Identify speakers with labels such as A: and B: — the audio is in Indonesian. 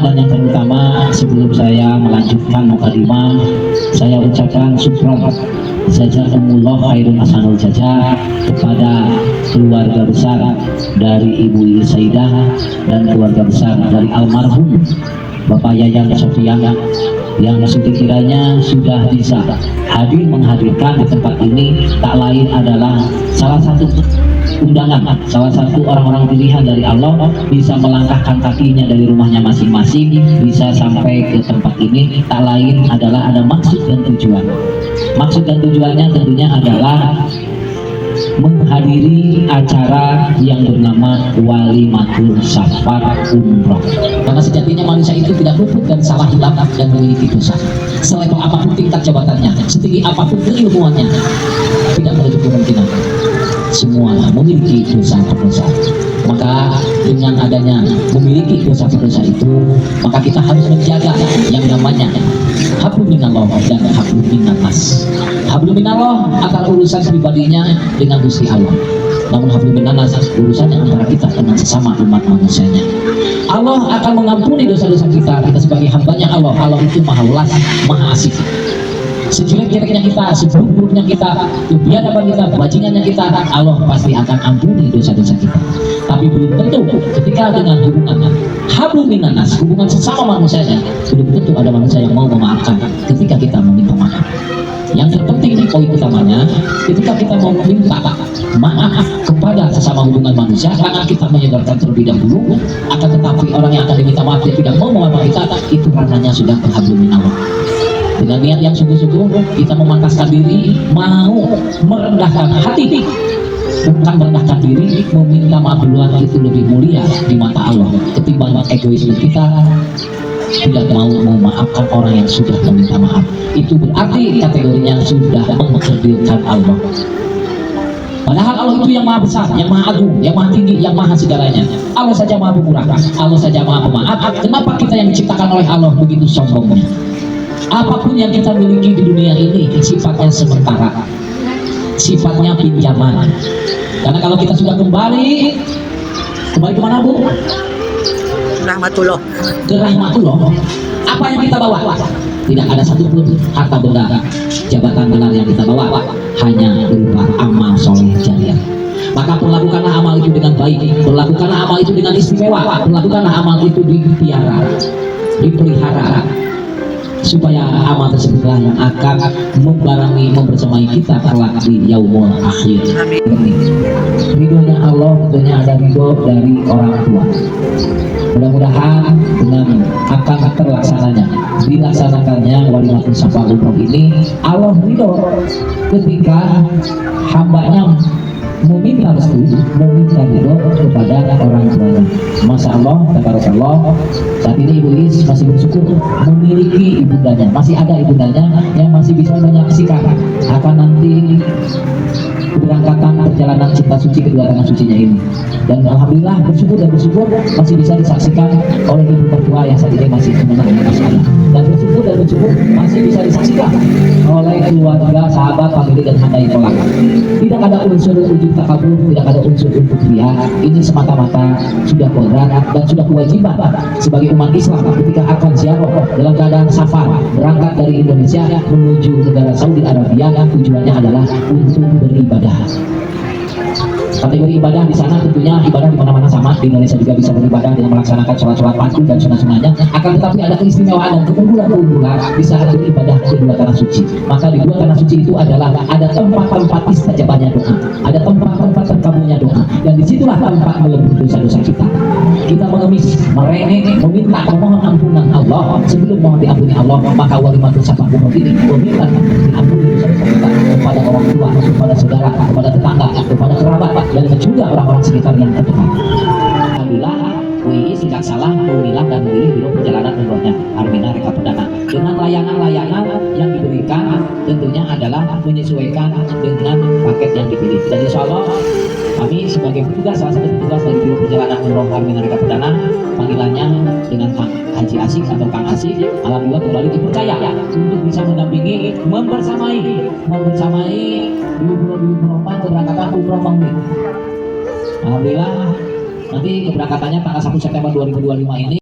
A: dan yang terutama sebelum saya melanjutkan mukadimah, saya ucapkan syukran jazakumullah khairun hasanul jazaa kepada keluarga besar dari Ibu Saidah dan keluarga besar dari almarhum Bapak Yayan Sofian yang sekiranya sudah bisa hadir menghadirkan di tempat ini tak lain adalah salah satu undangan, salah satu orang-orang pilihan dari Allah bisa melangkahkan kakinya dari rumahnya masing-masing bisa sampai ke tempat ini tak lain adalah ada maksud dan tujuan. Maksud dan tujuannya tentunya adalah menghadiri acara yang bernama Walimatul Safar Umroh. Karena sejatinya manusia itu tidak luput dan salah hilaf dan memiliki dosa. Selevel apapun tingkat jabatannya, setinggi apapun keilmuannya, tidak menutup kemungkinan semua memiliki dosa-dosa. Maka dengan adanya memiliki dosa-dosa itu, maka kita harus menjaga yang namanya hablum minallah dan hablum minannas. Hablum minallah antara urusan pribadinya dengan Gusti Allah. Namun hablum minannas urusannya antara kita dengan sesama umat manusianya. Allah akan mengampuni dosa-dosa kita sebagai hambanya Allah. Allah itu maha welas, maha asik. Sejelek-jeleknya kita, seburuk-buruknya kita, kebiadaban kita, bajingannya kita, Allah pasti akan ampuni dosa-dosa kita. Tapi belum tentu ketika dengan hubungan hablum minannas, hubungan sesama manusianya, belum tentu ada manusia yang mau memaafkan ketika kita meminta maaf. Yang terpenting poin utamanya, ketika kita mau meminta maaf kepada sesama hubungan manusia, karena kita menyedarkan terlebih dahulu, akan tetapi orang yang akan diminta maaf dia tidak mau memaafkan kita, itu ranahnya sudah ke hablum minallah. Dengan niat yang sungguh-sungguh kita memangkaskan diri, mau merendahkan hati, bukan merendahkan diri, meminta maaf duluan itu lebih mulia di mata Allah ketimbang egoisme kita tidak mau memaafkan orang yang sudah meminta maaf. Itu berarti kategorinya sudah mengkerdilkan Allah. Padahal Allah itu yang maha besar, yang maha agung, yang maha tinggi, yang maha segalanya. Allah saja maha pemurah, Allah saja maha pemaaf. Kenapa kita yang diciptakan oleh Allah begitu sombongnya? Apapun yang kita miliki di dunia ini sifatnya sementara, sifatnya pinjaman. Karena kalau kita sudah kembali kemana Bu?
B: Rahmatullah.
A: Ke rahmatullah. Apa yang kita bawa? Tidak ada satupun harta benda, jabatan gelar yang kita bawa, hanya berupa amal soleh jariah. Maka perlakukanlah amal itu dengan baik, perlakukanlah amal itu dengan istimewa, perlakukanlah amal itu dipiara, dipelihara, supaya amal tersebutlah yang akan membarengi, membersamai kita kelak di yaumul akhir. Ridhonya Allah tentunya ada ridho dari orang tua. Mudah-mudahan dengan akan terlaksananya, dilaksanakannya Walimatul Safar Umroh ini, Allah ridho ketika hambanya meminta restu, meminta ridho kepada orang tuanya. Masya Allah, tabarakallah. Saat ini Ibu Is masih bersyukur memiliki ibundanya, masih ada ibundanya yang masih bisa menyaksikan akan nanti keberangkatan perjalanan cinta suci kedua tangan sucinya ini. Dan alhamdulillah bersyukur masih bisa disaksikan oleh ibu mertua yang saat ini masih menang di masalah. Dan bersyukur masih bisa disaksikan oleh keluarga, sahabat, famili dan handai tolak. Tidak ada unsur ujub takabur, tidak ada unsur untuk ria. Ini semata-mata sudah kodrat dan sudah kewajiban sebagai umat Islam ketika akan ziarah dalam keadaan safar berangkat dari Indonesia menuju negara Saudi Arabia, tujuannya adalah untuk beribadah. Kategori ibadah di sana tentunya ibadah di mana-mana sama. Di Indonesia juga bisa beribadah dengan melaksanakan sholat-sholat fardu dan sunnah-sunnahnya. Akan tetapi ada keistimewaan dan keunggulan di saat beribadah ke dua tanah suci. Maka di dua tanah suci itu adalah ada tempat-tempat istijabannya doa, ada tempat-tempat terkabulnya doa, dan disitulah tempat melebur dosa-dosa kita. Kita mengemis, merengek, meminta memohon ampunan Allah. Sebelum mohon diampuni Allah, maka Walimatul Safar Umroh ini meminta diampuni dosa-dosa kita kepada orang tua, kepada saudara, kepada tetangga, kepada kerabat, dan juga orang-orang sekitar yang terdekat. Alhamdulillah, WI singkat salah memilah dan memilih biro perjalanan umrohnya Armina Reka Perdana dengan layanan-layanan yang diberikan tentunya adalah menyesuaikan dengan paket yang dipilih. Dan insya Allah kami sebagai petugas, salah satu petugas dari biro perjalanan umroh Armina Reka Perdana, panggilannya dengan Kang Haji Asik atau Kang Asik, alhamdulillah kembali dipercaya untuk bisa mendampingi, membersamai dulu keberangkatan umroh Maulid. Alhamdulillah nanti keberangkatannya tanggal 1 September 2025 ini